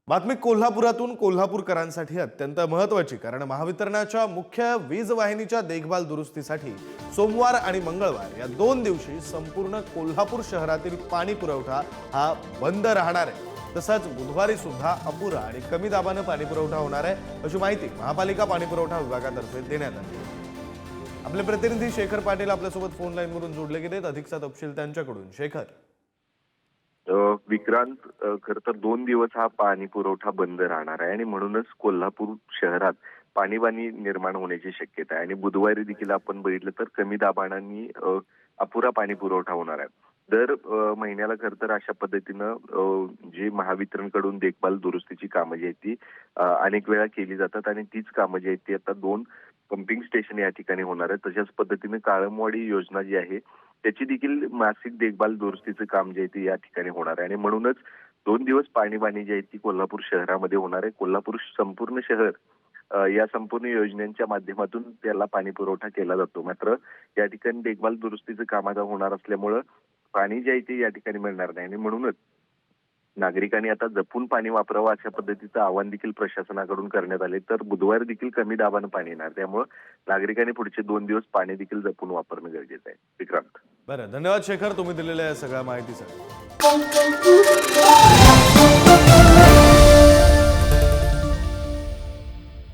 बातमी कोल्हापुरातून कोल्हापूरकरांसाठी अत्यंत महत्त्वाची, कारण महावितरणाच्या मुख्य वीज वाहिनीच्या देखभाल दुरुस्तीसाठी सोमवार आणि मंगळवार या 2 दिवशी संपूर्ण कोल्हापूर शहरातील पाणी पुरवठा हा बंद राहणार आहे। तसंच बुधवारी सुद्धा अपुरा आणि कमी दाबाने पाणी पुरवठा होणार आहे, अशी माहिती महापालिका पाणी पुरवठा विभागातर्फे देण्यात आली आहे। आपले प्रतिनिधी शेखर पाटील आपल्यासोबत फोन लाईनवरून जोडले गेलेत। अधिकचा तपशील त्यांच्याकडून। शेखर। विक्रांत, खरं तर 2 दिवस हा पाणी पुरवठा बंद राहणार आहे आणि म्हणूनच कोल्हापूर शहरात पाणीबाणी निर्माण होण्याची शक्यता आहे आणि बुधवारी देखील आपण बघितलं तर कमी दाबाने अपुरा पाणी पुरवठा होणार आहे। दर महिन्याला खरं तर अशा पद्धतीनं जी महावितरणकडून देखभाल दुरुस्तीची कामं जी आहेत ती अनेक वेळा केली जातात आणि तीच कामं जी आहेत ती आता 2 पंपिंग स्टेशन या ठिकाणी होणार आहे। तशाच पद्धतीने काळमवाडी योजना जी आहे त्याची देखील मासिक देखभाल दुरुस्तीचं काम जे आहे ते या ठिकाणी होणार आहे आणि म्हणूनच 2 दिवस पाणीबाणी जी आहे ती कोल्हापूर शहरामध्ये होणार आहे। कोल्हापूर संपूर्ण शहर या संपूर्ण योजनेच्या माध्यमातून त्याला पाणी पुरवठा केला जातो। मात्र या ठिकाणी देखभाल दुरुस्तीचं काम आता होणार असल्यामुळं पाणी जे आहे ते या ठिकाणी मिळणार नाही आणि म्हणूनच नागरिकांनी आता जपून पाणी वापरावं अशा पद्धतीचं आवाहन देखील प्रशासनाकडून करण्यात आले। तर बुधवारी देखील कमी दाबानं पाणी येणार, त्यामुळे नागरिकांनी पुढचे 2 दिवस पाणी देखील जपून वापरणं गरजेचं आहे। विक्रांत। बरं, धन्यवाद शेखर, तुम्ही दिलेल्या या सगळ्या माहितीसाठी।